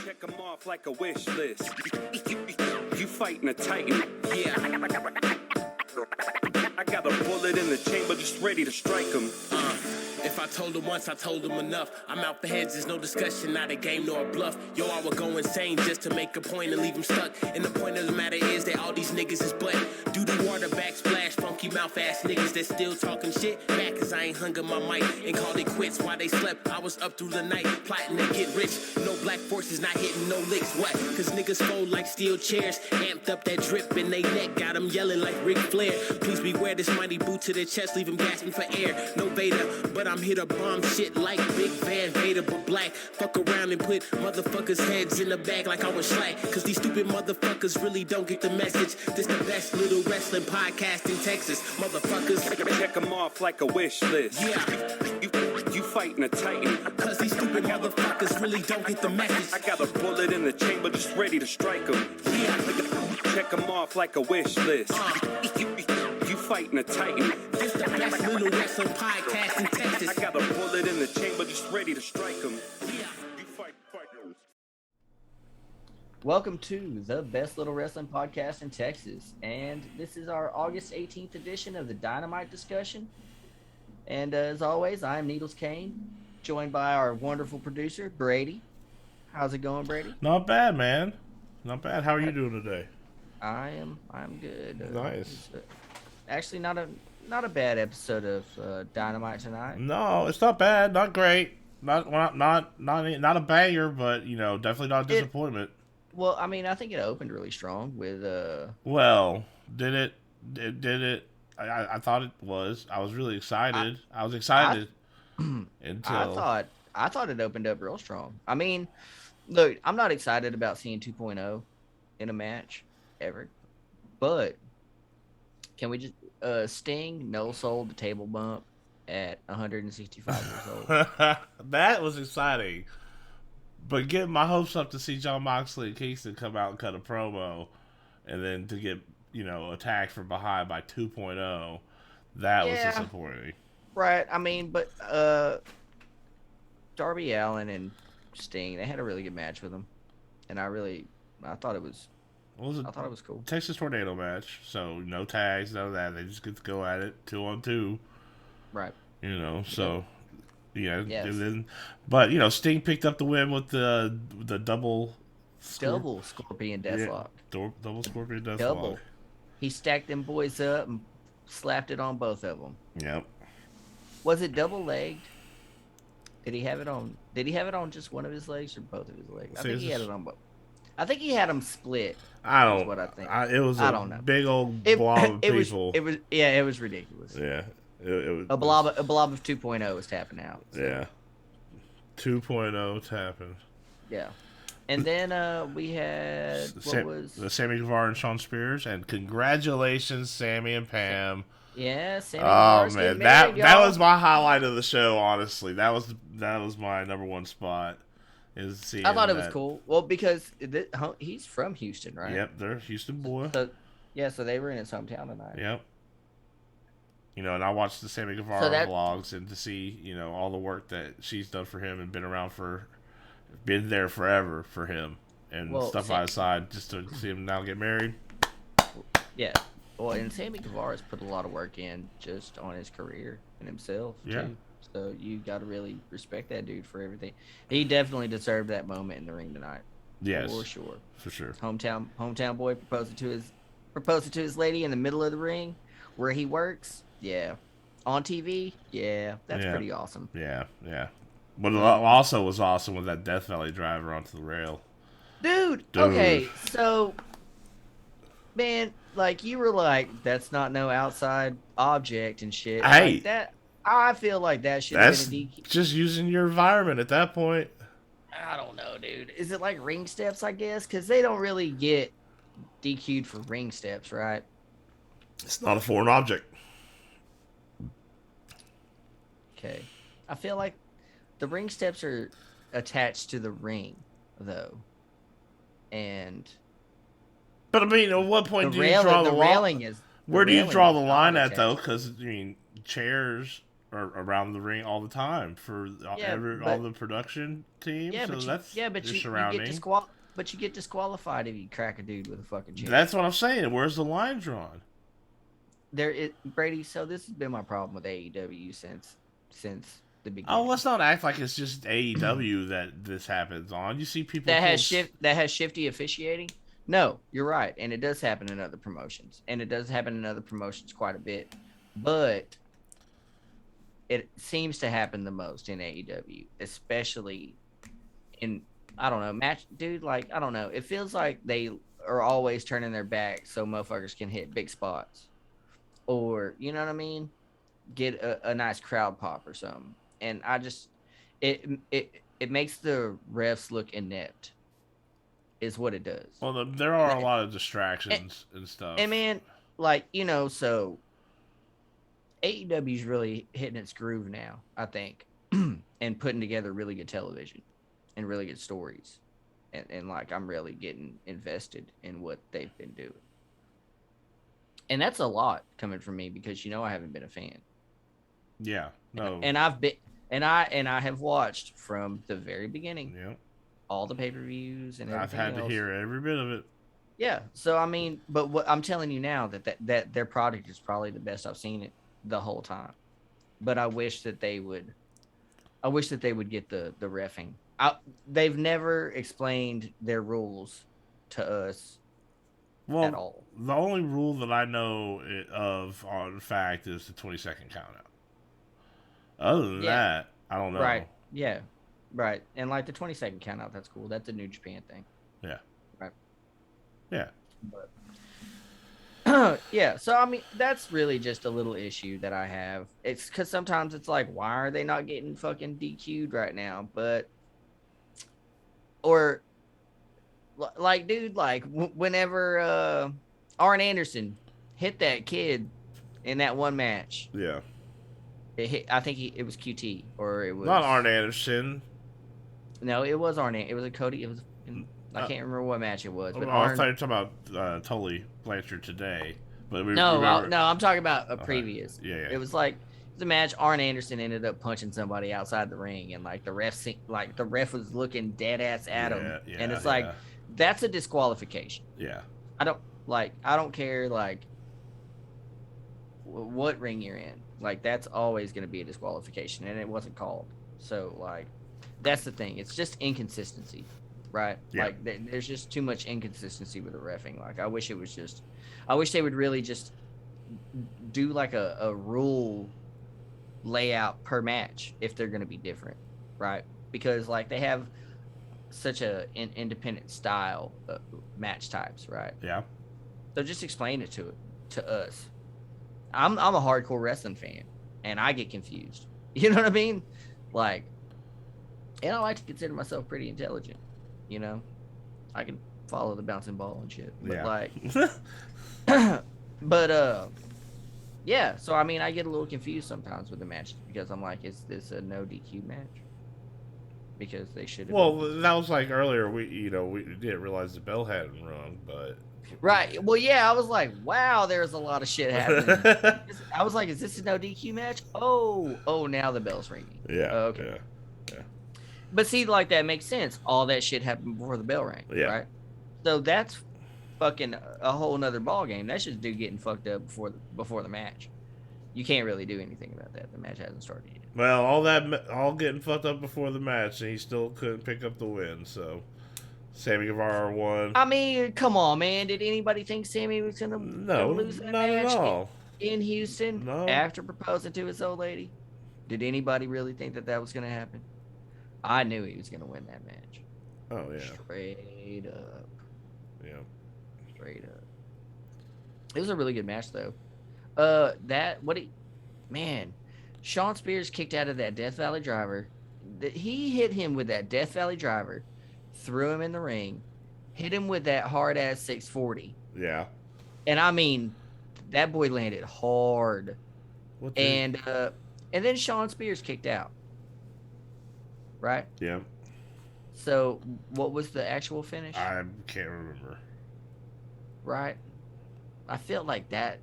Check them off like a wish list. You fighting a titan. Yeah. I got a bullet in the chamber just ready to strike him. If I told him once, I told him enough. I'm out the heads, there's no discussion, not a game nor a bluff. Yo, I would go insane just to make a point and leave him stuck. And the point of the matter is that all these niggas is butt. Doo-doo water backsplash, funky mouth ass niggas that still talking shit. Back cause I ain't hung up my mic and called it quits while they slept. I was up through the night, plotting to get rich. No black forces, not hitting no licks. What? Cause niggas fold like steel chairs. Amped up that drip in they neck, got them yelling like Ric Flair. Please beware this mighty boot to the chest, leave him gasping for air. No Vader, but I'm here to bomb shit like Big Van Vader, but black. Fuck around and put motherfuckers' heads in the bag like I was slack. Cause these stupid motherfuckers really don't get the message. This the best little wrestling podcast in Texas. Motherfuckers. Check them off like a wish list. Yeah. You fighting a titan. Cause these stupid motherfuckers really don't get the message. I got a bullet in the chamber just ready to strike him. Yeah. Check them off like a wish list. You fighting a titan. This the best little wrestling podcast in Texas. I got a bullet in the chamber just ready to strike him. Yeah. You fight. Welcome to the best little wrestling podcast in Texas, and this is our August 18th edition of the Dynamite Discussion. And as always, I'm Needles Kane, joined by our wonderful producer, Brady. How's it going, Brady? Not bad, man. Not bad. How are you doing today? I'm good. Nice. Actually, not a bad episode of Dynamite tonight. No, it's not bad. Not great. Not a banger, but definitely not a disappointment. Well, I mean, I think it opened really strong with Well, did it? Did it? I thought it was. I was really excited. I was excited until I thought it opened up real strong. I mean, look, I'm not excited about seeing 2.0 in a match ever, but can we just Sting no sold the table bump at 165 years old? That was exciting. But getting my hopes up to see John Moxley and Kingston come out and cut a promo, and then to get attacked from behind by 2.0, that was disappointing. Right. I mean, but Darby Allin and Sting, they had a really good match with them, and I thought it was. I thought it was cool. Texas Tornado match, so no tags, none of that. They just get to go at it 2-on-2. Right. So yeah. Yes. And then, but Sting picked up the win with the double Scorpion Deathlock. Yeah, double Scorpion Deathlock. Double. He stacked them boys up and slapped it on both of them. Yep. Was it double legged? Did he have it on? Did he have it on just one of his legs or both of his legs? I think he had it on both. I think he had them split. I don't. Is what I think. It was I don't know. Big old blob of people. It was ridiculous. Yeah. It was a blob of 2.0 was tapping out. So. Yeah. 2.0 tapping. Yeah. And then we had the Sammy Guevara and Sean Spears, and congratulations, Sammy and Pam. Yeah, Sammy. Oh man, that was my highlight of the show. Honestly, that was my number one spot. Is seeing I thought it was cool. Well, because he's from Houston, right? Yep, they're a Houston boy. So they were in his hometown tonight. Yep. And I watched the Sammy Guevara vlogs, and to see all the work that she's done for him and been there forever for him and stuff by his side, just to see him now get married. Yeah. Well, and Sammy Guevara's put a lot of work in just on his career and himself too. So you got to really respect that dude for everything. He definitely deserved that moment in the ring tonight. Yes, for sure. For sure. Hometown boy proposing to his lady in the middle of the ring, where he works. Yeah, on TV. Yeah, that's pretty awesome. Yeah. But also was awesome with that Death Valley driver onto the rail. Dude. Okay, so man, like you were like, that's not no outside object and shit. Hey, like that. I feel like that should have been a DQ. Just using your environment at that point. I don't know, dude. Is it like ring steps, I guess? Because they don't really get DQ'd for ring steps, right? It's not a foreign object. Okay. I feel like the ring steps are attached to the ring, though. But I mean, at what point do you draw the line? railing is... Where do you draw the line at, though? Because, chairs around the ring all the time for all the production teams. Yeah, so but you get disqualified if you crack a dude with a fucking chair. That's what I'm saying. Where's the line drawn? Brady. So this has been my problem with AEW since the beginning. Oh, let's not act like it's just AEW that this happens on. You see people that has shifty officiating. No, you're right, and it does happen in other promotions, and it does happen in other promotions quite a bit, but it seems to happen the most in AEW, especially in I don't know match, dude. Like I don't know, it feels like they are always turning their back so motherfuckers can hit big spots, or you know what I mean, get a nice crowd pop or something. And I just it makes the refs look inept, is what it does. Well, there are a lot of distractions and stuff. And man, like so AEW's really hitting its groove now, I think, and putting together really good television and really good stories. And like I'm really getting invested in what they've been doing. And that's a lot coming from me because I haven't been a fan. Yeah. No. And I have watched from the very beginning. Yep. All the pay-per-views and everything I've had to hear every bit of it. Yeah. So I mean, but what I'm telling you now that their product is probably the best I've seen it the whole time. But I wish that they would get the reffing. They've never explained their rules to us at all. The only rule that I know of on fact is the 20-second count out. Other than that, I don't know. Right. Yeah. Right. And like the 20-second count out, that's cool. That's a New Japan thing. Yeah. Right. Yeah. But yeah, so I mean that's really just a little issue that I have. It's because sometimes it's like, why are they not getting fucking DQ'd right now? But or like, dude, like whenever Arn Anderson hit that kid in that one match. Yeah. I think it was QT or it was not Arn Anderson. No, it was Arn. It was a Cody. It was. I can't remember what match it was. But I was talking about Tully Blanchard today. But I'm talking about a previous. Yeah. It was like the match. Arn Anderson ended up punching somebody outside the ring, and like the ref was looking dead ass at him, and it's like that's a disqualification. Yeah. I don't care like what ring you're in. Like that's always going to be a disqualification, and it wasn't called. So like, that's the thing. It's just inconsistency, right? Yeah. Like there's just too much inconsistency with the reffing. Like I wish they would really just do like a rule layout per match if they're going to be different, right? Because like they have such an independent style of match types, right? Yeah. So just explain it to us. I'm a hardcore wrestling fan, and I get confused. You know what I mean? Like, and I like to consider myself pretty intelligent. I can follow the bouncing ball and shit. But yeah. So I mean, I get a little confused sometimes with the matches because I'm like, is this a no DQ match? Because they should have. Well, that was like earlier. We didn't realize the bell hadn't rung, but. Right. Well, yeah, I was like, wow, there's a lot of shit happening. I was like, is this a no DQ match? Oh, now the bell's ringing. Yeah. Okay. Yeah. But see, like that makes sense. All that shit happened before the bell rang. Yeah. Right. So that's fucking a whole nother ball game. That's just dude getting fucked up before the match. You can't really do anything about that. The match hasn't started yet. Well, all getting fucked up before the match, and he still couldn't pick up the win. So. Sammy Guevara won. I mean, come on, man. Did anybody think Sammy was gonna lose that match at all. in Houston No. after proposing to his old lady? Did anybody really think that was gonna happen? I knew he was gonna win that match. Oh yeah. Straight up. Yeah. Straight up. It was a really good match though. Sean Spears kicked out of that Death Valley Driver. He hit him with that Death Valley Driver. Threw him in the ring, hit him with that hard ass 640. Yeah. And I mean, that boy landed hard. And then Sean Spears kicked out. Right? Yeah. So what was the actual finish? I can't remember. Right? I felt like that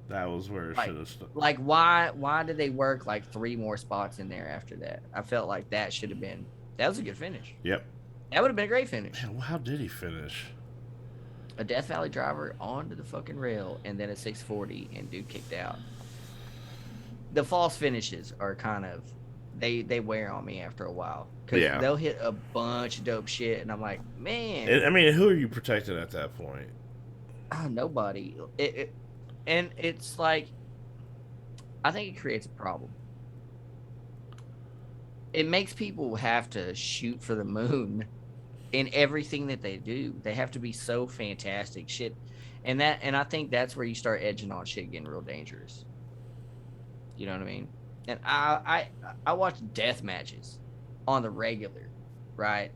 That was where it should have stood. Like, why did they work like 3 more spots in there after that? I felt like that should have been. That was a good finish. Yep. That would have been a great finish. Man, how did he finish? A Death Valley driver onto the fucking rail and then a 640 and dude kicked out. The false finishes are kind of they wear on me after a while because they'll hit a bunch of dope shit and I'm like, man. I mean, who are you protecting at that point? Nobody. And it's like, I think it creates a problem. It makes people have to shoot for the moon in everything that they do. They have to be so fantastic shit. And I think that's where you start edging on shit getting real dangerous. You know what I mean? And I watch death matches on the regular, right?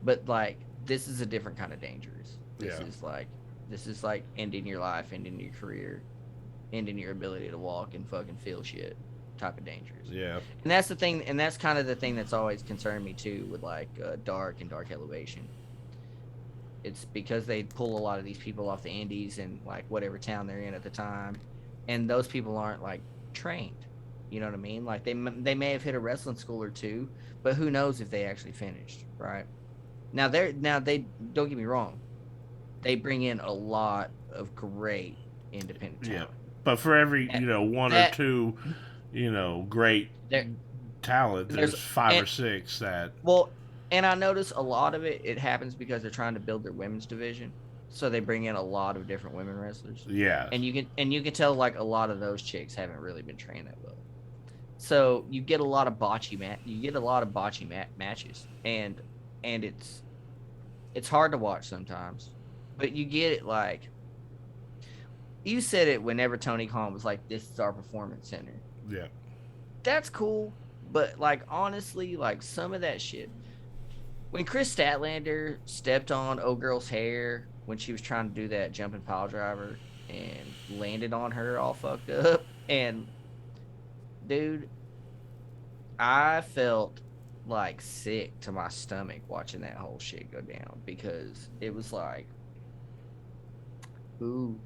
But like, this is a different kind of dangerous. This is like ending your life, ending your career, ending your ability to walk and fucking feel shit type of dangerous. Yeah. And that's the thing, and that's kind of the thing that's always concerned me too with like Dark and Dark Elevation. It's because they pull a lot of these people off the indies and like whatever town they're in at the time, and those people aren't like trained. You know what I mean? Like they may have hit a wrestling school or two, but who knows if they actually finished, right? Now they don't get me wrong, they bring in a lot of great independent talent. Yeah. But for every, one or two, great talent, there's 5 or 6 that. Well, and I notice a lot of it happens because they're trying to build their women's division. So they bring in a lot of different women wrestlers. Yeah. And you can tell like a lot of those chicks haven't really been trained that well. So you get a lot of botchy matches. And it's hard to watch sometimes. But you get it like, you said it whenever Tony Khan was like, this is our performance center. Yeah. That's cool. But like, honestly, like some of that shit, when Chris Statlander stepped on O-Girl's hair when she was trying to do that jumping pile driver and landed on her all fucked up, and dude, I felt like sick to my stomach watching that whole shit go down because it was like, ooh,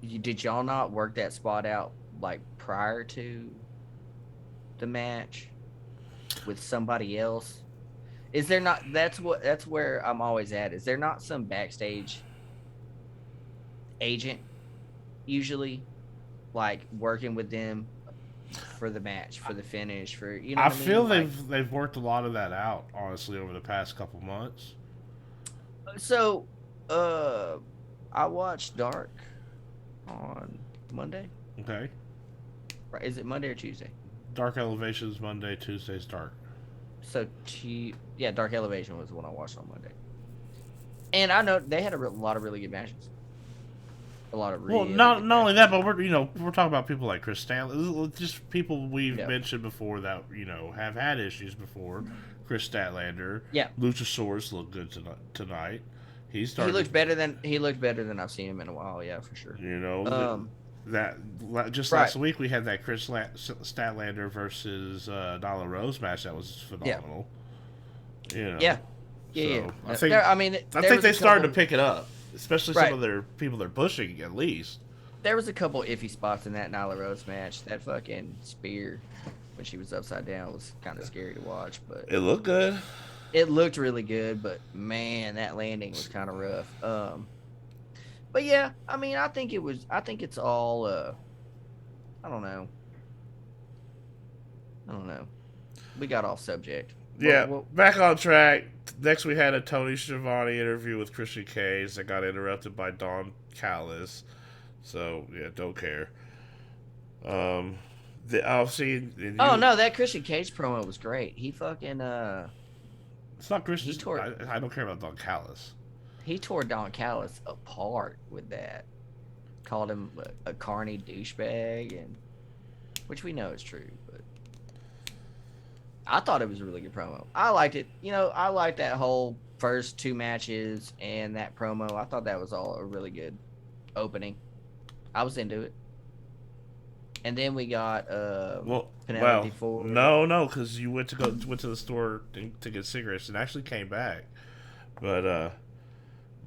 did y'all not work that spot out like prior to the match with somebody else? Is there not? That's where I'm always at. Is there not some backstage agent usually like working with them for the match, for the finish, for I feel they've worked a lot of that out honestly over the past couple months. So, I watched Dark on Monday. Okay. Right? Is it Monday or Tuesday? Dark Elevation's Monday, Tuesday's Dark. So, Dark Elevation was the one I watched on Monday. And I know they had a lot of really good matches. A lot of really not only that, but we're talking about people like Chris Statlander, just people we've mentioned before that have had issues before. Chris Statlander, Luchasaurus looked good tonight. He looked better than I've seen him in a while. Yeah, for sure. That just last week we had that Chris Statlander versus Nyla Rose match that was phenomenal. Yeah. I think they started to pick it up, especially some of their people they're pushing at least. There was a couple iffy spots in that Nyla Rose match. That fucking spear when she was upside down was kind of scary to watch, but it looked good. It looked really good, but man, that landing was kind of rough. But yeah, I mean, I think it's all, I don't know. We got off subject. Yeah, back on track. Next, we had a Tony Giovanni interview with Christian Cage that got interrupted by Don Callis. So, yeah, don't care. No, that Christian Cage promo was great. He fucking, It's not Christian. I don't care about Don Callis. He tore Don Callis apart with that. Called him a carny douchebag, and which we know is true, but I thought it was a really good promo. I liked it. I liked that whole first 2 matches and that promo. I thought that was all a really good opening. I was into it. And then we got Penelope Ford. No, because you went to the store to get cigarettes and actually came back, but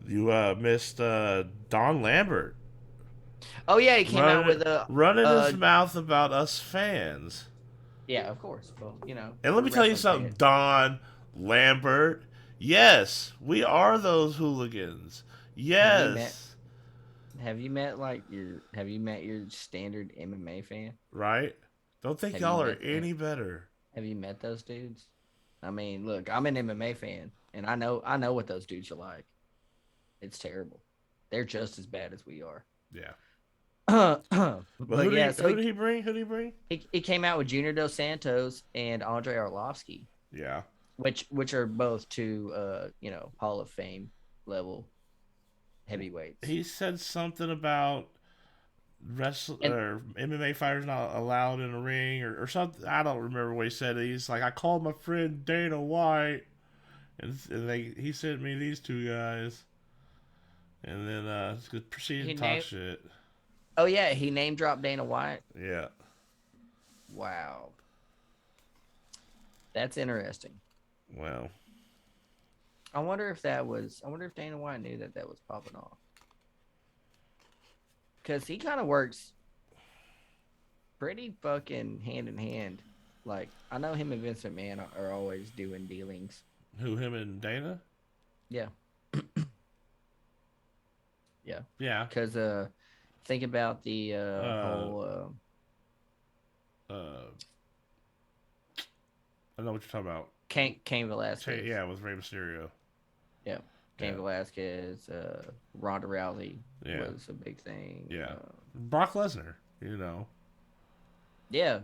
you missed Don Lambert. Oh yeah, he came out with a running his mouth about us fans. Yeah, of course. Well, And let me tell you something, Don Lambert. Yes, we are those hooligans. Yes. Have you met your standard MMA fan? Right? Don't think y'all are any better. Have you met those dudes? I mean, look, I'm an MMA fan, and I know what those dudes are like. It's terrible. They're just as bad as we are. Yeah. But yeah, who did he bring? He came out with Junior Dos Santos and Andre Arlovsky. Yeah. Which are both two Hall of Fame level heavyweights. He said something about or MMA fighters not allowed in the ring or something. I don't remember what he said. He's like, I called my friend Dana White, and he sent me these two guys, and then proceeded to talk shit. Oh yeah, he name dropped Dana White. Yeah. Wow. That's interesting. Well, I wonder if Dana White knew that was popping off. Because he kind of works pretty fucking hand in hand. Like, I know him and Vince McMahon are always doing dealings. Who, him and Dana? Yeah. Yeah. Yeah. Because think about the whole... I know what you're talking about. Cain Velasquez. Yeah, with Rey Mysterio. Yeah. Cain Velasquez, Ronda Rousey was a big thing. Yeah. Brock Lesnar, Yeah,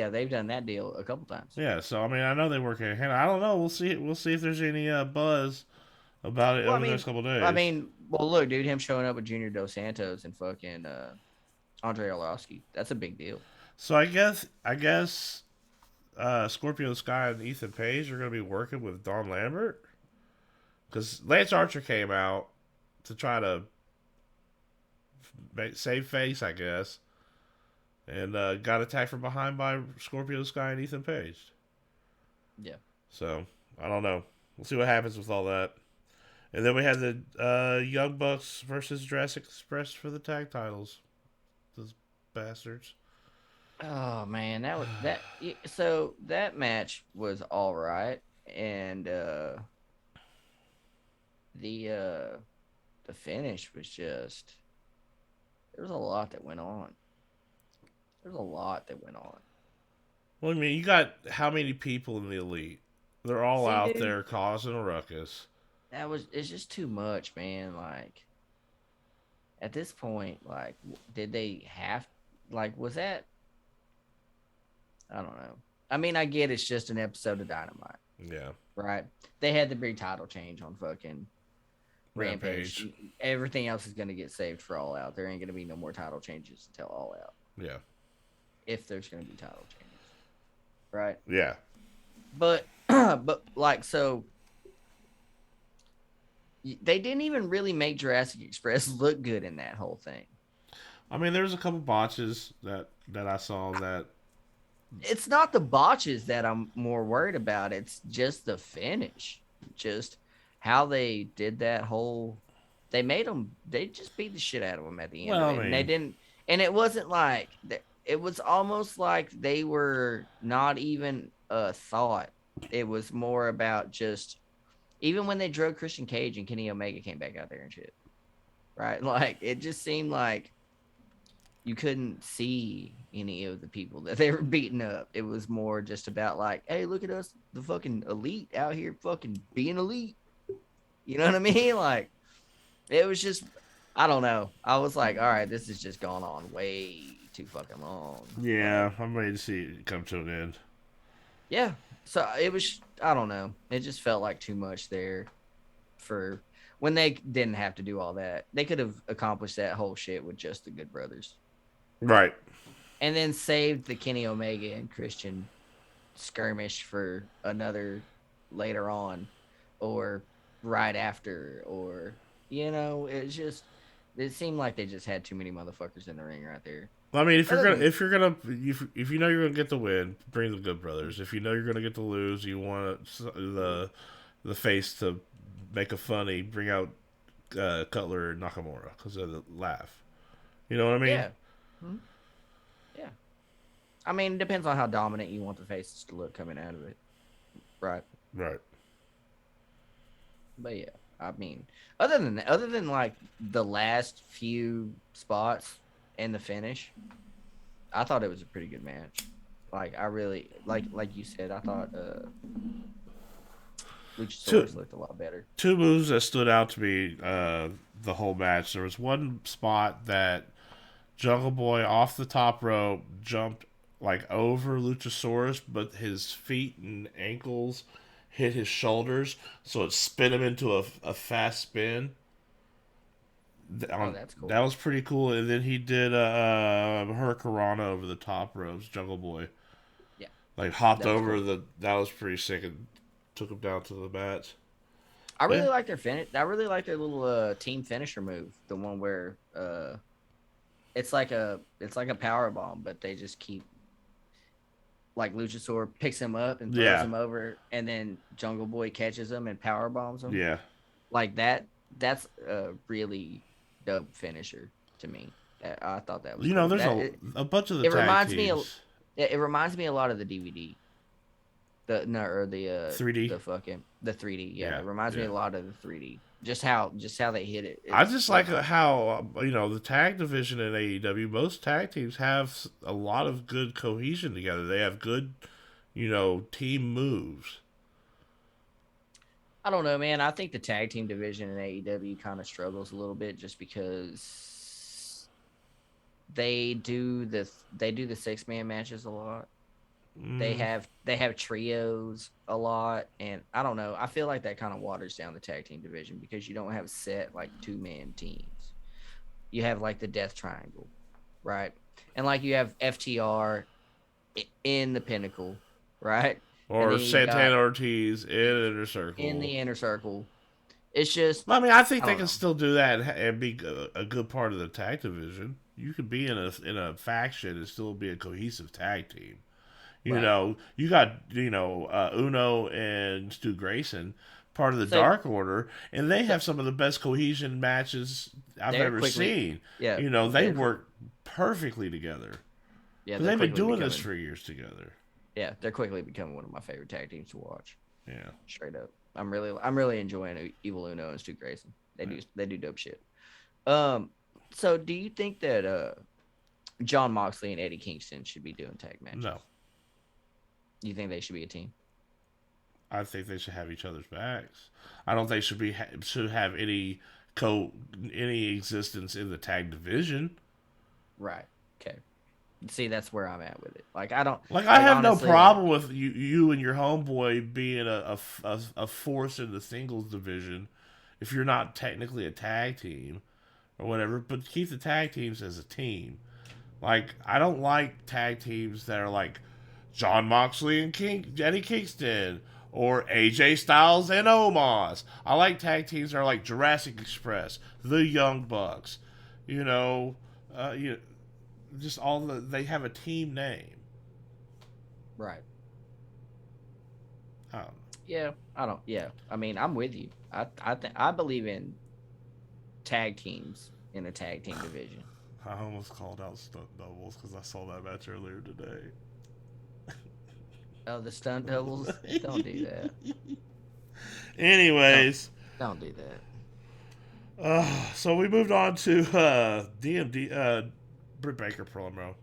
they've done that deal a couple times. Yeah, so I mean, I know they work hand in hand. I don't know. We'll see if there's any buzz about it over the next couple of days. I mean, well, look, dude, him showing up with Junior Dos Santos and fucking Andre Arlovsky, that's a big deal. So I guess Scorpio Sky and Ethan Page are going to be working with Don Lambert. Because Lance Archer came out to try to save face, I guess, and got attacked from behind by Scorpio Sky and Ethan Page. Yeah. So, I don't know. We'll see what happens with all that. And then we had the Young Bucks versus Jurassic Express for the tag titles. Those bastards. Oh, man. So that match was all right. And... The finish was just, there was a lot that went on. Well, I mean, you got how many people in the Elite? They're all out there causing a ruckus. It's just too much, man. Like, at this point, like, did they have, like, was that, I don't know. I mean, I get it's just an episode of Dynamite. Yeah. Right? They had the big title change on fucking Rampage. Everything else is going to get saved for All Out. There ain't going to be no more title changes until All Out. Yeah. If there's going to be title changes. Right? Yeah. But like, so they didn't even really make Jurassic Express look good in that whole thing. I mean, there's a couple botches that I saw that. It's not the botches that I'm more worried about. It's just the finish. Just how they did that whole, they just beat the shit out of them at the end. Well, of it. I mean, and they didn't, and it wasn't like, it was almost like they were not even a thought. It was more about just, even when they drug Christian Cage and Kenny Omega came back out there and shit, right? Like, it just seemed like you couldn't see any of the people that they were beating up. It was more just about like, hey, look at us, the fucking elite out here fucking being elite. You know what I mean? Like, it was just, I don't know. I was like, all right, this has just gone on way too fucking long. Yeah, I'm ready to see it come to an end. Yeah. So it was, I don't know. It just felt like too much there for when they didn't have to do all that. They could have accomplished that whole shit with just the Good Brothers. Right. And then saved the Kenny Omega and Christian skirmish for another later on or right after, or it seemed like they just had too many motherfuckers in the ring right there. Well, I mean, if you know you're gonna get the win, bring the Good Brothers. If you know you're gonna get the lose, you want the face to make a funny, bring out Cutler and Nakamura because of the laugh. You know what I mean? Yeah. Hmm. Yeah. I mean, it depends on how dominant you want the faces to look coming out of it. Right. Right. But yeah, I mean, other than like the last few spots and the finish, I thought it was a pretty good match. Like I really like you said, I thought Luchasaurus looked a lot better. Two moves that stood out to me the whole match. There was one spot that Jungle Boy off the top rope jumped like over Luchasaurus, but his feet and ankles hit his shoulders, so it spin him into a fast spin. That's cool. That was pretty cool. And then he did Hurricanrana over the top ropes, Jungle Boy. Yeah. Like hopped over cool. that was pretty sick and took him down to the mat. I really like their finish. I really like their little team finisher move. The one where it's like a power bomb, but they just keep like Luchasaur picks him up and throws him over, and then Jungle Boy catches him and power bombs him. Yeah. Like that. That's a really dope finisher to me. I thought that was. Cool. There's a bunch of the. It reminds teams. It reminds me a lot of the DVD. The 3D. The 3D. Yeah, it reminds me a lot of the 3D. Just how they hit it. I just like how the tag division in AEW. Most tag teams have a lot of good cohesion together. They have good, team moves. I don't know, man. I think the tag team division in AEW kind of struggles a little bit just because they do the 6-man matches a lot. They have trios a lot, and I don't know. I feel like that kind of waters down the tag team division because you don't have set like 2-man teams. You have like the Death Triangle, right? And like you have FTR in the Pinnacle, right? Or Santana Ortiz in Inner Circle. In the Inner Circle. It's just... I mean, I think they can still do that and be a good part of the tag division. You could be in a faction and still be a cohesive tag team. You got, Uno and Stu Grayson, part of the Dark Order, and they have some of the best cohesion matches I've ever seen. Yeah. They work perfectly together. Yeah, they've been doing this for years together. Yeah, they're quickly becoming one of my favorite tag teams to watch. Yeah, straight up. I'm really enjoying Evil Uno and Stu Grayson. They do dope shit. So do you think that John Moxley and Eddie Kingston should be doing tag matches? No. You think they should be a team? I think they should have each other's backs. I don't think should have any existence in the tag division. Right. Okay. See, that's where I'm at with it. Like, I don't I have honestly, no problem with you and your homeboy being a force in the singles division if you're not technically a tag team or whatever. But keep the tag teams as a team. Like, I don't like tag teams that are like John Moxley and Eddie Kingston or AJ Styles and Omos. I like tag teams that are like Jurassic Express, the Young Bucks, just they have a team name. Right. Yeah. I mean, I'm with you. I believe in tag teams in a tag team division. I almost called out stunt doubles because I saw that match earlier today. Oh, the stunt doubles? Don't do that. Anyways. Don't do that. So we moved on to DMD, Britt Baker promo.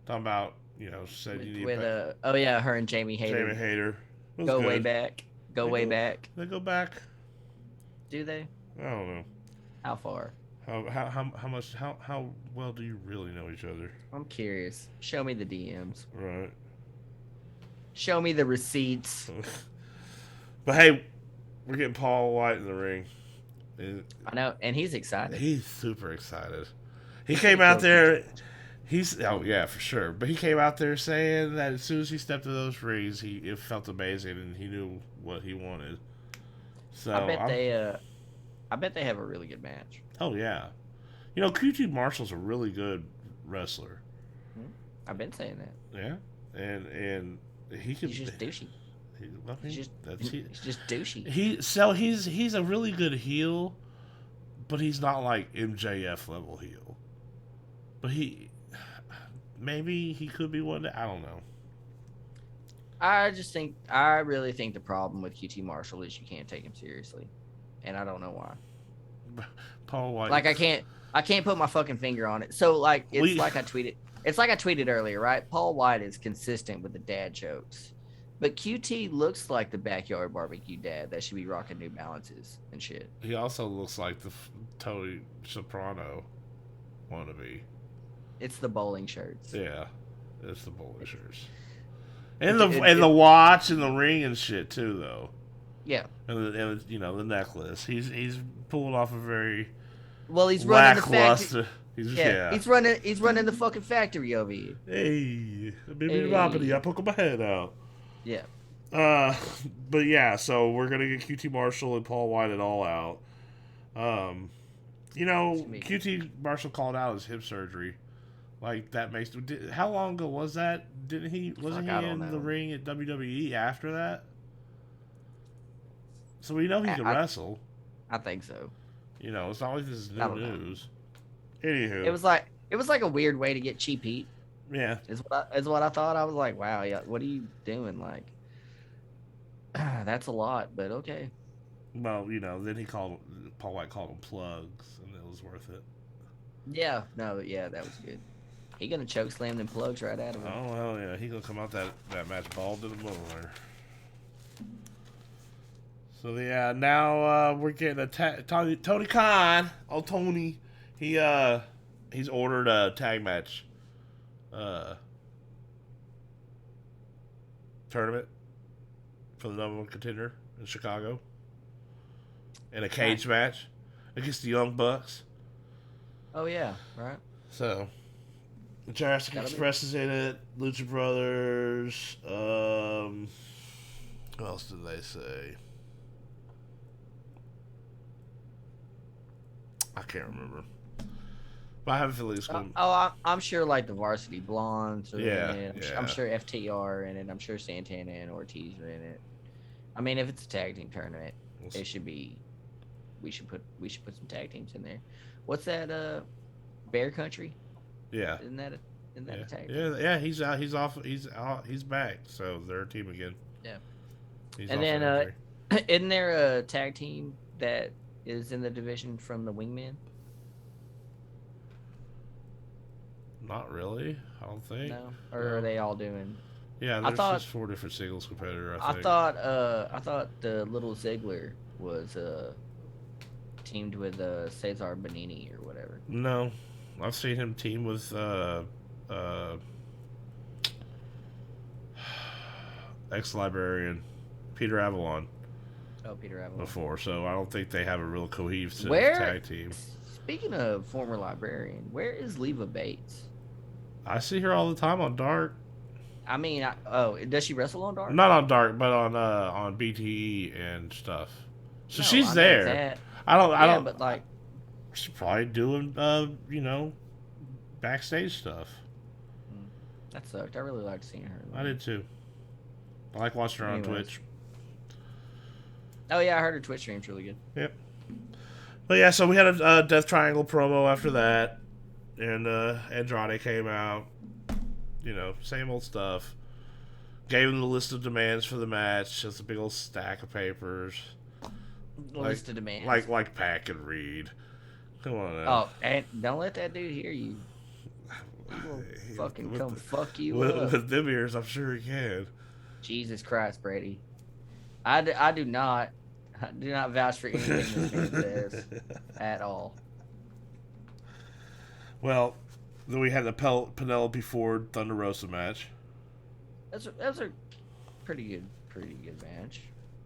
Talking about, said you need her and Jamie Hayter. Jamie Hayter. Go way back. Way back. They go back. Do they? I don't know. How far? How well do you really know each other? I'm curious. Show me the DMs. Right. Show me the receipts. But hey, we're getting Paul White in the ring. I know, and he's excited. He's super excited. He came out there. For sure. But he came out there saying that as soon as he stepped to those rings, it felt amazing and he knew what he wanted. So I bet they have a really good match. Oh yeah, QT Marshall's a really good wrestler. I've been saying that. Yeah, and he's just douchey. He's just douchey. He's a really good heel, but he's not like MJF level heel. But maybe he could be one day. I don't know. I really think the problem with QT Marshall is you can't take him seriously, and I don't know why. Paul White, like I can't put my fucking finger on it. So like like I tweeted earlier, right? Paul White is consistent with the dad jokes, but QT looks like the backyard barbecue dad that should be rocking New Balances and shit. He also looks like the Tony Soprano wannabe. It's the bowling shirts. Yeah, it's the bowling shirts. And the watch and the ring and shit too, though. Yeah. And the necklace. He's pulling off a very he's running the factory. He's running the fucking factory over here. Hey, I poke my head out. Yeah. But yeah, so we're gonna get QT Marshall and Paul White at All Out. QT Marshall called out his hip surgery. Like that makes. How long ago was that? Wasn't he in the ring at WWE after that? So we know he can wrestle. I think so. It's not like this is new news. Anywho, it was like a weird way to get cheap heat. Yeah, is what I thought. I was like, wow, yeah, what are you doing? Like, that's a lot, but okay. Well, then Paul White called them plugs, and it was worth it. Yeah, that was good. He gonna choke slam them plugs right out of him. Oh hell yeah, he gonna come out that match bald to the bone. So yeah, now we're getting a Tony Khan. Oh Tony, he's ordered a tag match, tournament for the number one contender in Chicago, and a cage match against the Young Bucks. Oh yeah, right. So. Jurassic Express is in it. Lucha Brothers. What else did they say? I can't remember. But I have a feeling it's going. I'm sure like the Varsity Blondes are in it. Yeah. I'm sure FTR are in it. I'm sure Santana and Ortiz are in it. I mean, if it's a tag team tournament, it should be. We should put some tag teams in there. What's that? Bear Country. Yeah. Isn't that a tag? Yeah. He's out. He's off. He's back. So they're a team again. Yeah. And then isn't there a tag team that is in the division from the Wingmen? Not really. I don't think. No. Or are they all doing? Yeah. There's just 4 different singles competitors. I think. I thought the Little Ziggler was teamed with Cesar Bonini or whatever. No. I've seen him team with ex-librarian Peter Avalon. Oh, Peter Avalon. Before, so I don't think they have a real cohesive tag team. Speaking of former librarian, where is Leva Bates? I see her all the time on Dark. I mean, does she wrestle on Dark? Not on Dark, but on BTE and stuff. So she's there. That. I don't. But like. She's probably doing, backstage stuff. That sucked. I really liked seeing her. I did too. I like watching her on Twitch. Oh yeah, I heard her Twitch stream's really good. Yep. But yeah, so we had a Death Triangle promo after that, and Andrade came out. Same old stuff. Gave him the list of demands for the match. Just a big old stack of papers. List of demands. Like Pack and Reed. Come on now. Oh, and don't let that dude hear you. He will fucking come fuck you up. With them ears, I'm sure he can. Jesus Christ, Brady. I do not vouch for anything this man says at all. Well, then we had the Penelope Ford Thunder Rosa match. That was a pretty good match.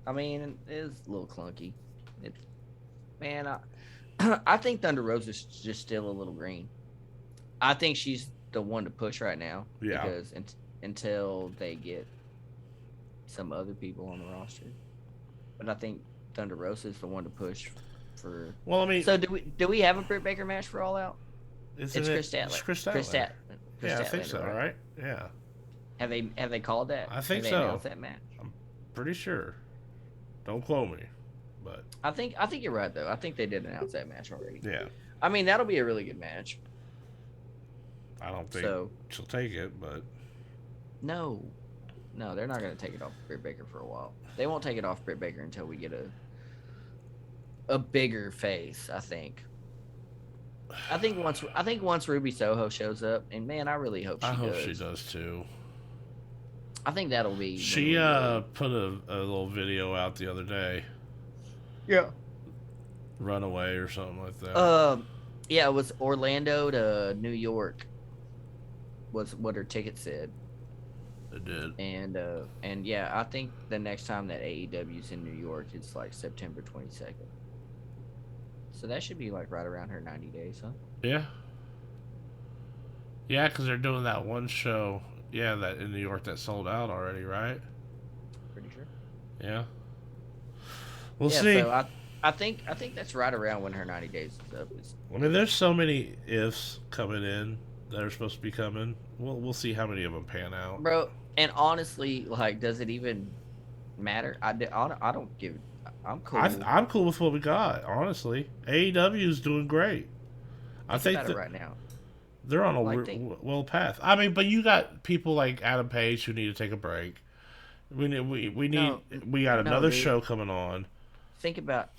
I mean, it is a little clunky. I think Thunder Rosa's just still a little green. I think she's the one to push right now. Yeah. Because until they get some other people on the roster, but I think Thunder Rosa is the one to push for. Well, I mean, so do we have a Britt Baker match for All Out? It's Chris Statler. It's Chris Statler. Yeah, I think so. Right? Yeah. Have they called that? I think so. Announced that match? I'm pretty sure. Don't quote me, but I think you're right though. I think they did announce that match already. Yeah. I mean, that'll be a really good match. I don't think she'll take it, but no, they're not going to take it off Britt Baker for a while. They won't take it off Britt Baker until we get a bigger face. I think once Ruby Soho shows up, and man, I really hope she does. I hope she does too. I think that'll be. She put a little video out the other day. Yeah. Runaway or something like that. Yeah, it was Orlando to New York. Was what her ticket said. It did. And yeah, I think the next time that AEW's in New York is like September 22nd. So that should be like right around her 90 days, huh? Yeah. Yeah, because they're doing that one show. Yeah, that in New York that sold out already, right? Pretty sure. Yeah. We'll see. So I think that's right around when her 90 days is up. I mean, there's so many ifs coming in that are supposed to be coming. We'll see how many of them pan out, bro. And honestly, like, does it even matter? I don't give. I'm cool. I'm cool with what we got. Honestly, AEW is doing great. I think that right now they're on a well path. I mean, but you got people like Adam Page who need to take a break. We got another show coming on. Think about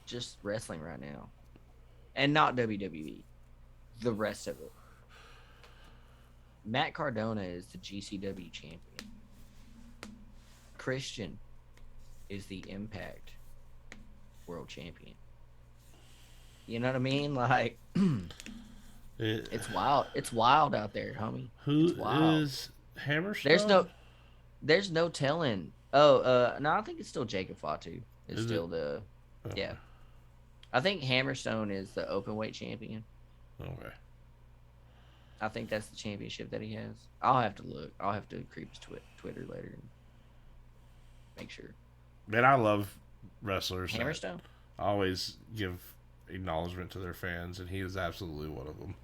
just wrestling right now, and not WWE. The rest of it. Matt Cardona is the GCW champion. Christian is the Impact World Champion. You know what I mean? Like, it's wild. It's wild out there, homie. Who is Hammerstone? There's no telling. No, I think it's still Jacob Fatu. It's still the, yeah. I think Hammerstone is the openweight champion. Okay. I think that's the championship that he has. I'll have to look. I'll have to creep his Twitter later and make sure. Man, I love wrestlers. Hammerstone? Always give acknowledgement to their fans, and he is absolutely one of them.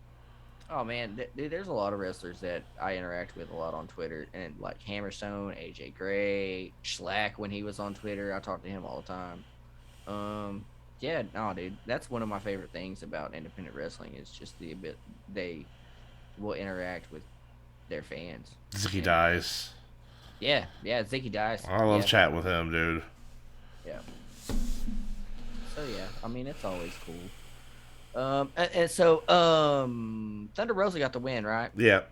Oh, man. Dude, there's a lot of wrestlers that I interact with a lot on Twitter. And like Hammerstone, AJ Gray, Schlack when he was on Twitter. I talk to him all the time. Yeah, no, dude. That's one of my favorite things about independent wrestling is just they will interact with their fans. Zicky Dice. Yeah, Zicky Dice. I love chatting with him, dude. Yeah. So yeah, I mean it's always cool. And so Thunder Rosa got the win, right? Yeah.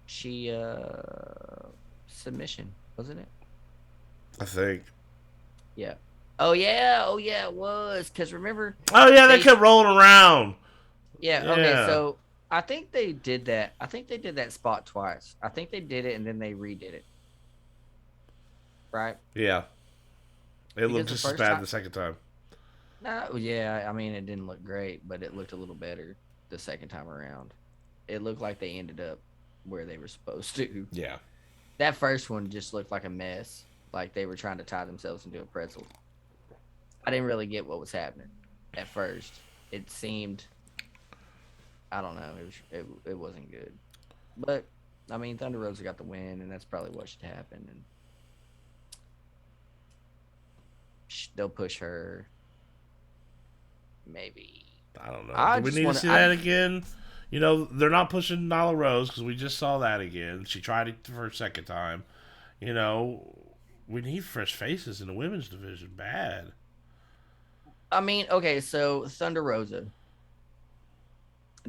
She submission, wasn't it? I think. Yeah. Oh yeah, it was. Cause remember. Oh yeah, they kept rolling around. Yeah. Okay. So I think they did that. I think they did that spot twice. I think they did it and then they redid it. Right? Yeah. It looked just as bad the second time. No, yeah. I mean, it didn't look great, but it looked a little better the second time around. It looked like they ended up where they were supposed to. Yeah. That first one just looked like a mess. Like they were trying to tie themselves into a pretzel. I didn't really get what was happening at first. It seemed, I don't know, it wasn't good. But I mean, Thunder Rosa got the win, and that's probably what should happen. And they'll push her. Maybe. I don't know. Do we need to see that again? You know, they're not pushing Nyla Rose because we just saw that again. She tried it for a second time. You know, we need fresh faces in the women's division. Bad. I mean, okay, so Thunder Rosa.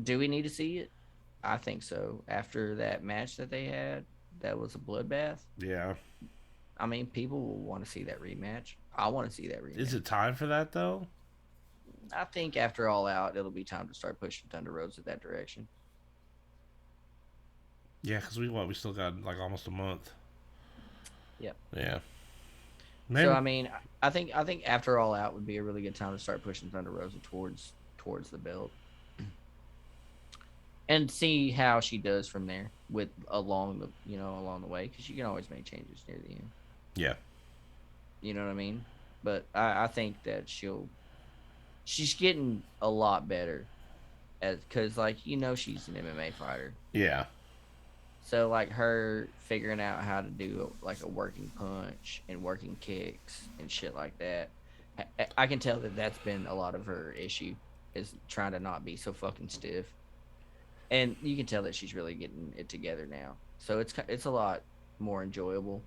Do we need to see it? I think so. After that match that they had, that was a bloodbath. Yeah. I mean, people will want to see that rematch. I want to see that rematch. Is it time for that, though? I think after All Out, it'll be time to start pushing Thunder Rosa that direction. Yeah, because we still got like almost a month. Yep. Yeah. Maybe. So I mean, I think after All Out would be a really good time to start pushing Thunder Rosa towards the belt, and see how she does from there along the way, because you can always make changes near the end. Yeah. You know what I mean? But I think that she's getting a lot better, because she's an MMA fighter. Yeah. So like her figuring out how to do like a working punch and working kicks and shit like that, I can tell that that's been a lot of her issue, is trying to not be so fucking stiff. And you can tell that she's really getting it together now. So it's a lot more enjoyable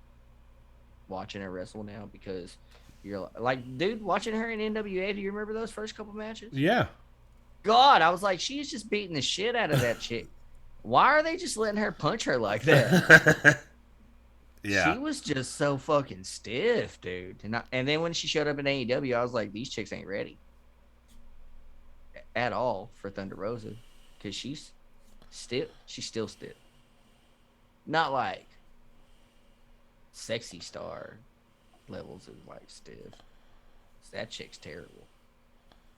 watching her wrestle now because you're like, dude, watching her in NWA. Do you remember those first couple matches? Yeah. God, I was like, she's just beating the shit out of that chick. Why are they just letting her punch her like that? Yeah. She was just so fucking stiff, dude. And then when she showed up in AEW, I was like, these chicks ain't ready at all for Thunder Rosa because she's still stiff. Not like sexy star levels of like stiff. That chick's terrible.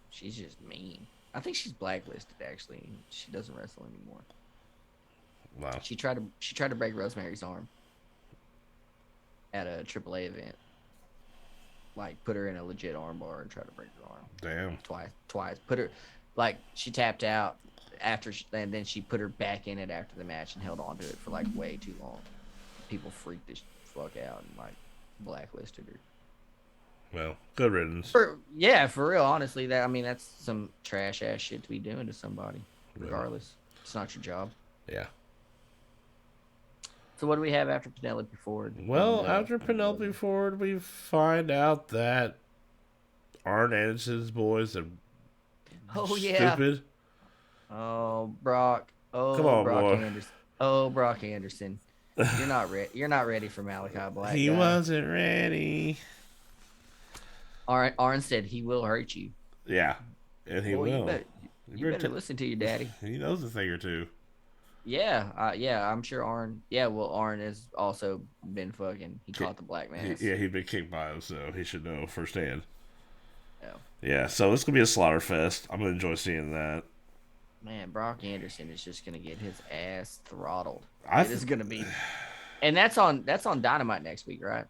She's just mean. I think she's blacklisted actually. She doesn't wrestle anymore. Wow. She tried to break Rosemary's arm at a AAA event. Like put her in a legit armbar and try to break her arm. Damn. Twice. Put her like she tapped out after and then she put her back in it after the match and held on to it for like way too long. People freaked the fuck out and like blacklisted her. Well, good riddance. For real. Honestly, that's some trash ass shit to be doing to somebody. Regardless, it's not your job. Yeah. So what do we have after Penelope Ford? Well, after Penelope Ford, we find out that Arn Anderson's boys are stupid. Oh, Brock. Oh, come on, Brock boy. Anderson. Oh, Brock Anderson. You're not ready. You're not ready for Malachi Black. He wasn't ready. Arn said he will hurt you. Yeah, and he will. You better listen to your daddy. He knows a thing or two. Yeah, I'm sure Arn. Yeah, well, Arn has also been fucking. He caught the black man. He'd been kicked by him, so he should know firsthand. Yeah. Yeah, so it's gonna be a slaughter fest. I'm gonna enjoy seeing that. Man, Brock Anderson is just gonna get his ass throttled. It is gonna be, and that's on Dynamite next week, right?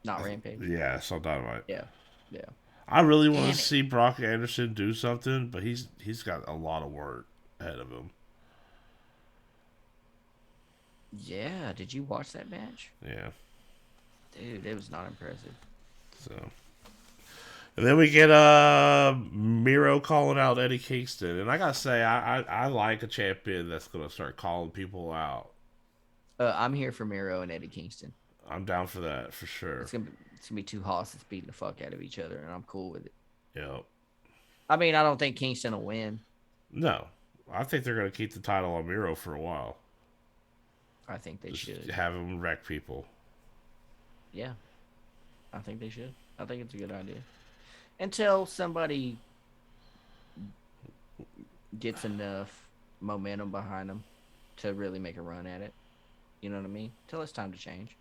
Not Rampage. Yeah, it's on Dynamite. Yeah. I really want to see Brock Anderson do something, but he's got a lot of work ahead of him. Yeah, did you watch that match? Yeah. Dude, it was not impressive. So, and then we get Miro calling out Eddie Kingston, and I gotta say, I like a champion that's gonna start calling people out. I'm here for Miro and Eddie Kingston. I'm down for that for sure. It's gonna be two hosses beating the fuck out of each other, and I'm cool with it. Yeah. I mean, I don't think Kingston will win. No, I think they're gonna keep the title on Miro for a while. I think they should have him wreck people. Yeah, I think they should. I think it's a good idea. Until somebody gets enough momentum behind them to really make a run at it. You know what I mean? Till it's time to change.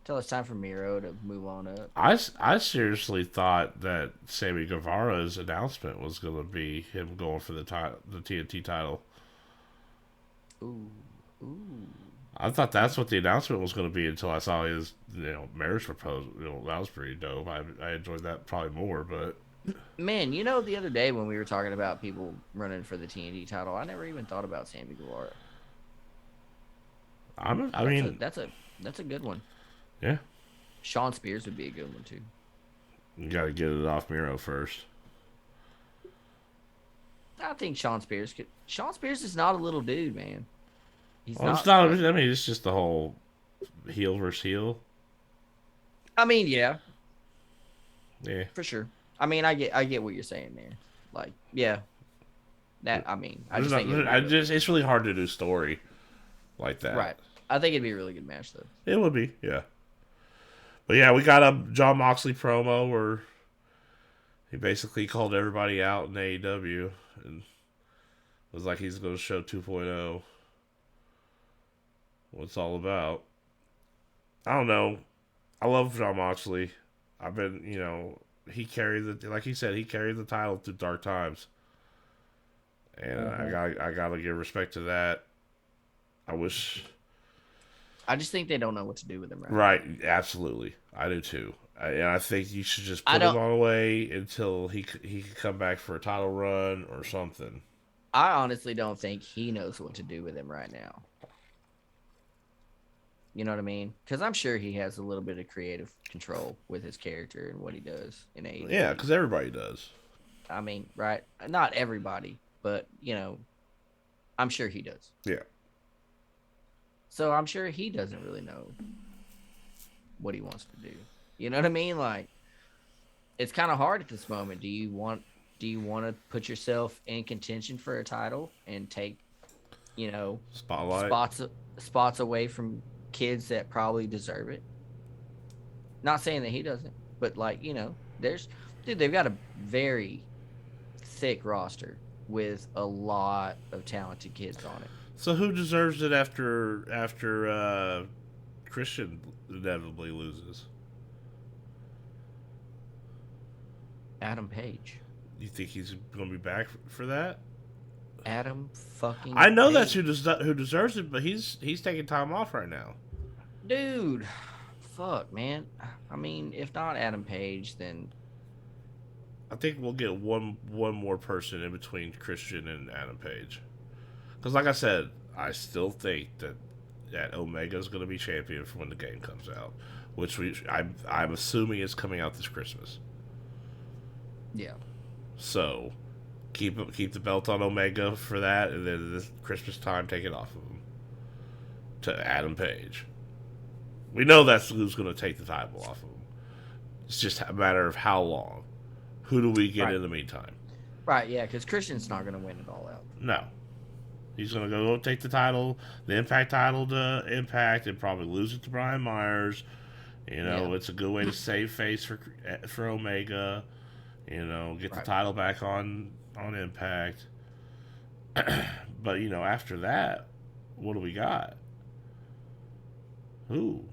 Till it's time for Miro to move on up. I seriously thought that Sammy Guevara's announcement was going to be him going for the TNT title. Ooh. I thought that's what the announcement was going to be until I saw his marriage proposal. That was pretty dope. I enjoyed that probably more, but man, the other day when we were talking about people running for the TNT title, I never even thought about Sammy Guevara. That's a good one. Yeah. Sean Spears would be a good one too. You got to get it off Miro first. I think Sean Spears could. Sean Spears is not a little dude, man. It's not. I mean, it's just the whole heel versus heel. I mean, yeah, for sure. I mean, I get what you're saying there. Like, yeah, that. I mean, it's really hard to do story like that. Right. I think it'd be a really good match, though. It would be, yeah. But yeah, we got a John Moxley promo where he basically called everybody out in AEW and was like he's going to show 2.0 what it's all about. I don't know. I love John Moxley. I've been, he carried like he said, he carried the title through dark times, and I gotta give respect to that. I just think they don't know what to do with him right. Absolutely, I do too. And I think you should just put him on away until he can come back for a title run or something. I honestly don't think he knows what to do with him right now. You know what I mean? Because I'm sure he has a little bit of creative control with his character and what he does in AEW. Yeah, because everybody does. I mean, right? Not everybody, but I'm sure he does. Yeah. So I'm sure he doesn't really know what he wants to do. You know what I mean? Like, it's kind of hard at this moment. Do you want to put yourself in contention for a title and take, spotlight spots away from kids that probably deserve it? Not saying that he doesn't, but they've got a very thick roster with a lot of talented kids on it. So who deserves it after Christian inevitably loses? Adam Page. You think he's going to be back for that? Adam fucking I know Page. that's who deserves it, but he's taking time off right now. Dude, fuck, man. I mean, if not Adam Page, then I think we'll get one more person in between Christian and Adam Page. Because, like I said, I still think that Omega is going to be champion for when the game comes out, which I'm assuming is coming out this Christmas. Yeah. So, keep the belt on Omega for that, and then this Christmas time, take it off of him to Adam Page. We know that's who's going to take the title off of him. It's just a matter of how long. Who do we get in the meantime? Right, yeah, because Christian's not going to win it all out. No. He's going to go take the title, the Impact title to Impact, and probably lose it to Brian Myers. It's a good way to save face for Omega. Get the title back on Impact. But, after that, what do we got? Who?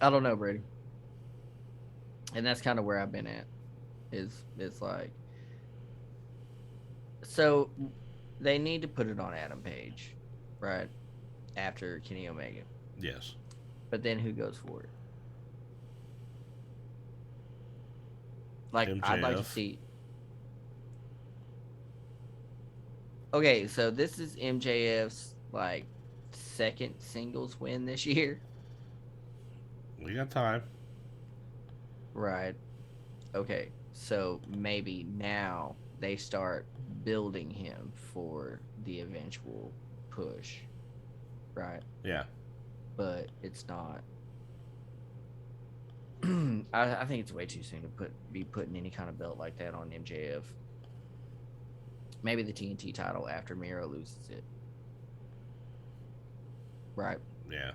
I don't know, Brady. And that's kind of where I've been at. It's like, so they need to put it on Adam Page, right? After Kenny Omega. Yes. But then who goes for it? Like, MJF. I'd like to see. Okay, so this is MJF's second singles win this year. We got time. Right. Okay, so maybe now they start building him for the eventual push. Right? Yeah. But it's not. I think it's way too soon to be putting any kind of belt like that on MJF. Maybe the TNT title after Miro loses it. Right. Yeah.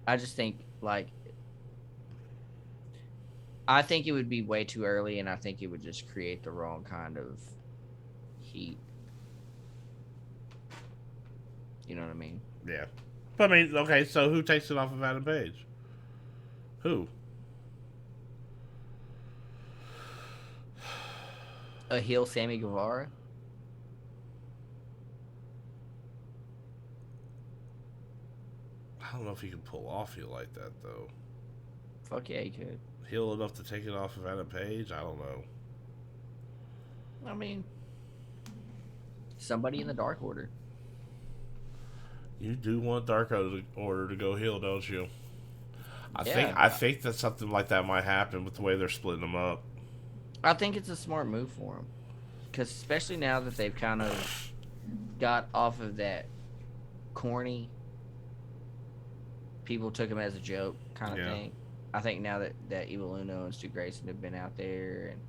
I just think I think it would be way too early, and I think it would just create the wrong kind of heat. You know what I mean? Yeah. But I mean, okay, so who takes it off of Adam Page? Who? A heel Sammy Guevara? I don't know if he can pull off heel like that, though. Fuck yeah, he could. Heel enough to take it off of Adam Page? I don't know. I mean, somebody in the Dark Order. You do want Dark Order to go heel, don't you? I think that something like that might happen with the way they're splitting them up. I think it's a smart move for them, because especially now that they've kind of got off of that corny, people took him as a joke kind of thing. I think now that Evil Uno and Stu Grayson have been out there, and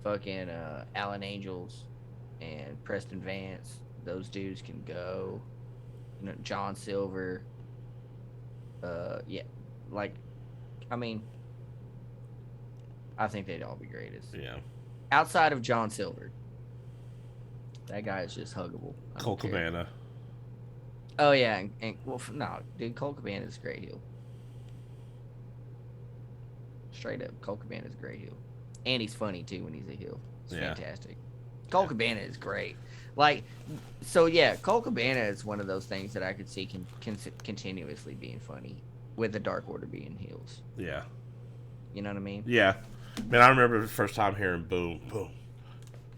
fucking Alan Angels and Preston Vance, those dudes can go. John Silver. I think they'd all be greatest. Yeah. Outside of John Silver, that guy is just huggable. Colt Cabana. Oh yeah, dude, Colt Cabana is a great heel. Straight up, Colt Cabana is a great heel, and he's funny too when he's a heel. It's fantastic. Colt Cabana is great. Colt Cabana is one of those things that I could see continuously being funny, with the Dark Order being heels. Yeah. You know what I mean? Yeah. Man, I remember the first time hearing boom, boom.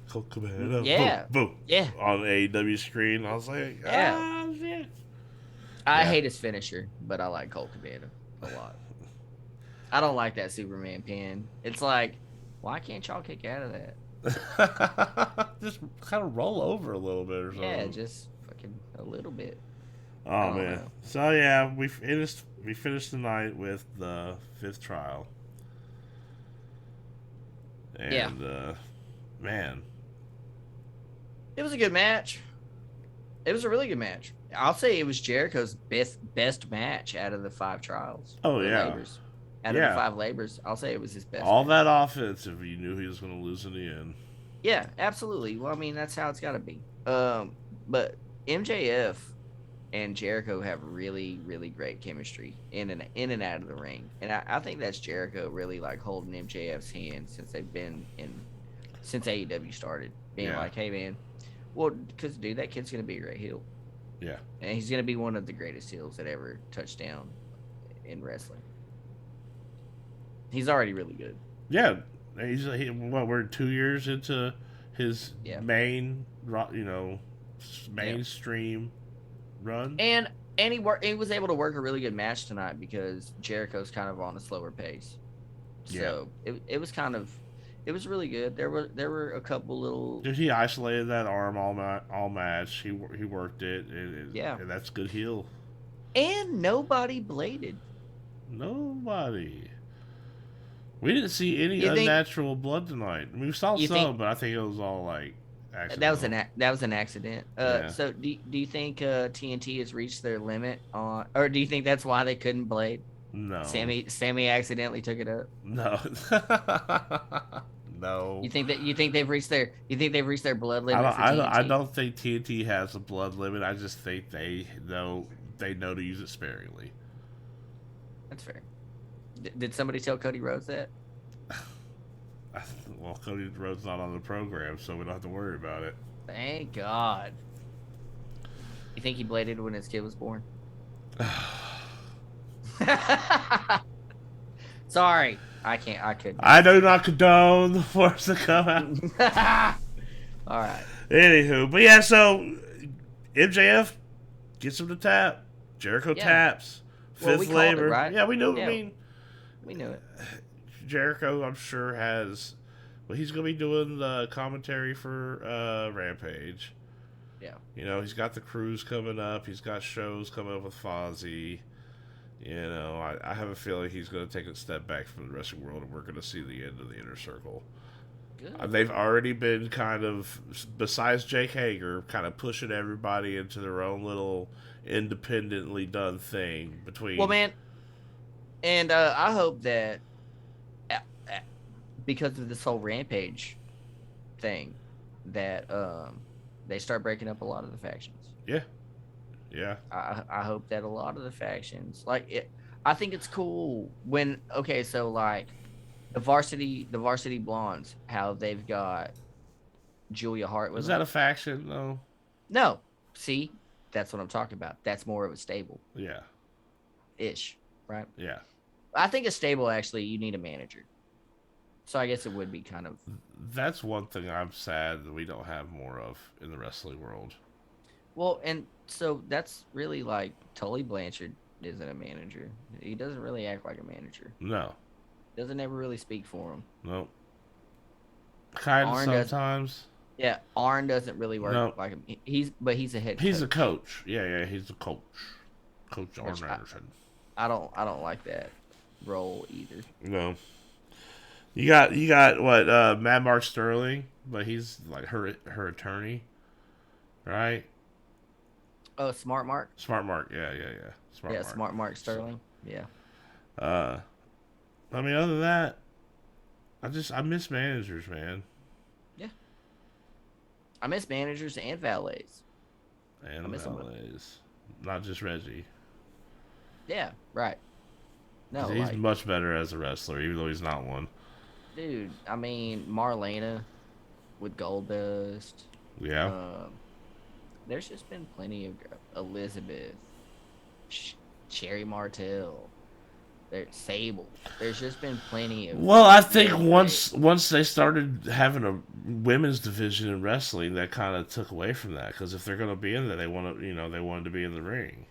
Colt Cabana, boom, boom. Yeah. On the AEW screen. I was like, shit. I hate his finisher, but I like Colt Cabana a lot. I don't like that Superman pin. It's like, Why can't y'all kick out of that? Just kind of roll over a little bit or something. Yeah, just fucking a little bit. Oh man. Know. So yeah, we finished the night with the 5th trial. And man, it was a good match. It was a really good match. I'll say it was Jericho's best match out of the 5 trials. Oh yeah. Labors. Out of the 5 labors, I'll say it was his best. All match. That offensive, you knew he was going to lose in the end. Yeah, absolutely. Well, I mean, that's how it's got to be. But MJF and Jericho have really, really great chemistry in and out of the ring, and I think that's Jericho really like holding MJF's hand since AEW started, being like, hey man, well, because dude, that kid's gonna be a great heel. Yeah, and he's gonna be one of the greatest heels that ever touched down in wrestling. He's already really good. Yeah, we're 2 years into his main, mainstream run, and he was able to work a really good match tonight because Jericho's kind of on a slower pace. So it was really good. There were a couple little. He isolated that arm all match. He worked it. And that's good heel. And nobody bladed. Nobody. We didn't see any unnatural blood tonight. I mean, we saw some, but I think it was all like accidental. That was an accident. So do you think TNT has reached their limit on, or do you think that's why they couldn't blade? No. Sammy accidentally took it up. No. No. You think they've reached their blood limit? I don't think TNT has a blood limit. I just think they know to use it sparingly. That's fair. Did somebody tell Cody Rhodes that? Well, Cody Rhodes not on the program, so we don't have to worry about it. Thank God. You think he bladed when his kid was born? Sorry, I couldn't. I do not condone the force to come out. All right. Anywho, but yeah, so MJF gets him to tap. Jericho taps. Fifth labor. Right? Yeah, we knew. Yeah. I mean, we knew it. Jericho, I'm sure, has. Well, he's going to be doing the commentary for Rampage. Yeah. You know, he's got the cruise coming up. He's got shows coming up with Fozzy. You know, I have a feeling he's going to take a step back from the wrestling world, and we're going to see the end of the Inner Circle. Good. They've already been kind of, besides Jake Hager, kind of pushing everybody into their own little independently done thing between. Well, man, and I hope that because of this whole Rampage thing, that they start breaking up a lot of the factions. Yeah. Yeah. I hope that a lot of the factions, like it, I think it's cool when so like the varsity blondes, how they've got Julia Hart with Is them. that a faction though? No. See, that's what I'm talking about. That's more of a stable. Yeah. Ish, right? Yeah. I think a stable, actually, you need a manager. So I guess it would be kind of. That's one thing I'm sad that we don't have more of in the wrestling world. Well, and so that's really like Tully Blanchard isn't a manager. He doesn't really act like a manager. No. Doesn't ever really speak for him. Nope. Kind of sometimes. Yeah, Arn doesn't really work like him. He's a head. He's a coach. Yeah, he's a coach. Coach Arn Anderson. I don't like that role either. No. You got what Mad Mark Sterling, but he's like her attorney, right? Oh, Smart Mark. Smart Mark, yeah. Smart Mark Sterling, yeah. I mean, other than that, I miss managers, man. Yeah. I miss managers and valets. And valets, not just Reggie. Yeah, right. No, he's much better as a wrestler, even though he's not one. Dude, I mean, Marlena with Goldust. Yeah. There's just been plenty of Elizabeth, Cherry Martell, Sable. There's just been plenty of. Well, I think once they started having a women's division in wrestling, that kind of took away from that. Because if they're going to be in there, they wanted to be in the ring.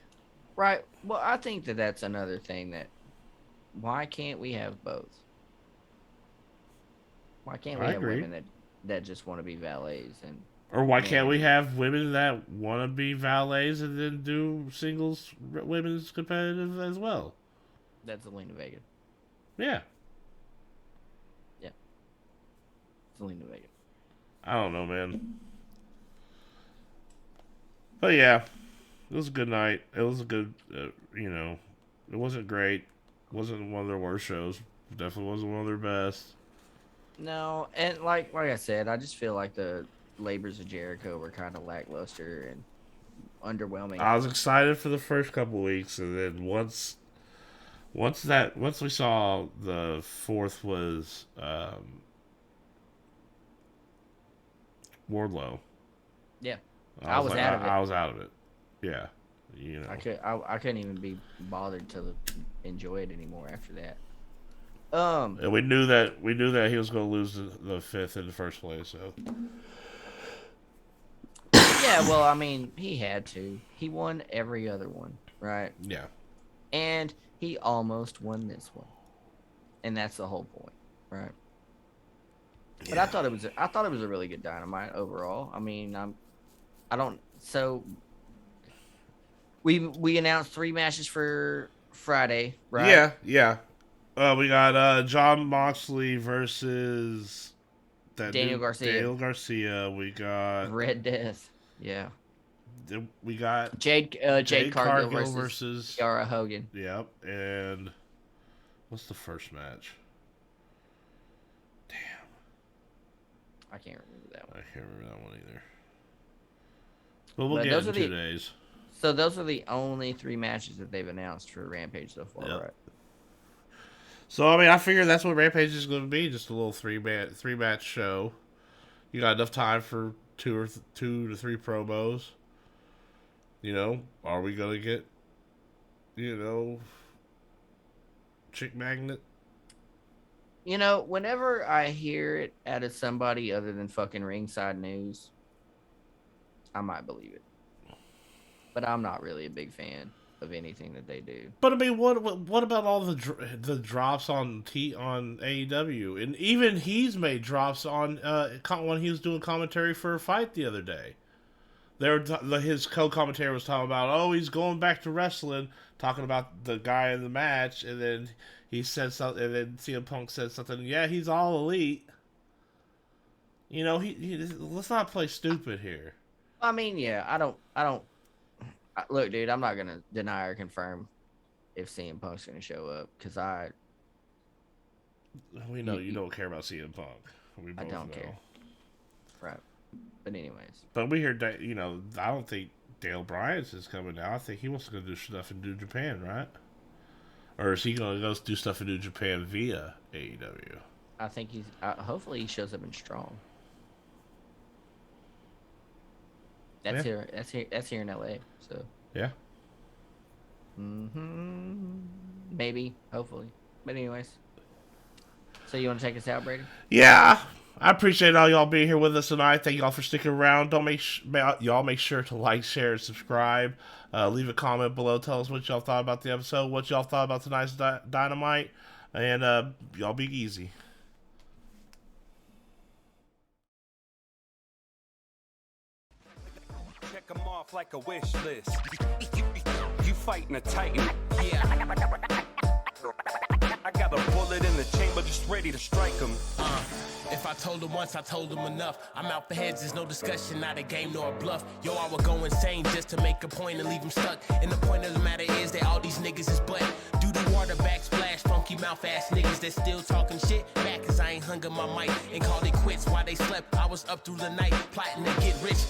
Right. Well, I think that's another thing that. Why can't we have both? Why can't we have women that just want to be valets or why can't we have women that want to be valets and then do singles women's competitive as well? That's Zelina Vega. Yeah. Yeah. Zelina Vega. I don't know, man. But yeah, it was a good night. It was a good, it wasn't great. It wasn't one of their worst shows. It definitely wasn't one of their best. No, and like I said, I just feel like the Labors of Jericho were kind of lackluster and underwhelming. I was excited for the first couple weeks, and then once we saw the fourth was Wardlow. Yeah, I was out of it. I was out of it. Yeah, I couldn't even be bothered to enjoy it anymore after that. And we knew that he was going to lose the fifth in the first place. So. Yeah, well, I mean, he had to. He won every other one, right? Yeah. And he almost won this one, and that's the whole point, right? Yeah. But I thought it was a really good Dynamite overall. I mean, So we announced 3 matches for Friday, right? Yeah. We got John Moxley versus Daniel Garcia. We got Red Death. Yeah. We got Jade Cargill versus Yara Hogan. Yep. And what's the first match? Damn. I can't remember that one. I can't remember that one either. But we'll get in 2 days. So those are the only 3 matches that they've announced for Rampage so far, right? So, I mean, I figure that's what Rampage is going to be, just a little 3-match show. You got enough time for 2 to 3 promos. Are we going to get, Chick Magnet? Whenever I hear it out of somebody other than fucking Ringside News, I might believe it. But I'm not really a big fan of anything that they do. But I mean, what about all the drops on AEW? And even he's made drops on when he was doing commentary for a fight the other day. His co-commentator was talking about, he's going back to wrestling, talking about the guy in the match, and then he said something, and then CM Punk said something. Yeah, he's all elite. Let's not play stupid here. I mean, yeah, I don't. Look, dude, I'm not gonna deny or confirm if CM Punk's gonna show up because we know you don't care about CM Punk. I don't care. Right. But anyways. But we heard that I don't think Dale Bryant's is coming now. I think he wants to go do stuff in New Japan, right? Or is he gonna go do stuff in New Japan via AEW? I think he's. Hopefully, he shows up in Strong. That's here. That's here in LA. So yeah. Maybe, hopefully, but anyways. So you want to take us out, Brady? Yeah, I appreciate all y'all being here with us tonight. Thank y'all for sticking around. Y'all make sure to like, share, and subscribe. Leave a comment below. Tell us what y'all thought about the episode. What y'all thought about tonight's Dynamite, and y'all be easy. Check them off like a wish list. You fighting a titan. Yeah. I got a bullet in the chamber just ready to strike him. If I told him once, I told him enough. I'm out for heads, there's no discussion, not a game nor a bluff. Yo, I would go insane just to make a point and leave him stuck. And the point of the matter is that all these niggas is butt. Do the water backsplash, funky mouth ass niggas that still talking shit. Back cause I ain't hung up my mic and called it quits while they slept. I was up through the night, plotting to get rich.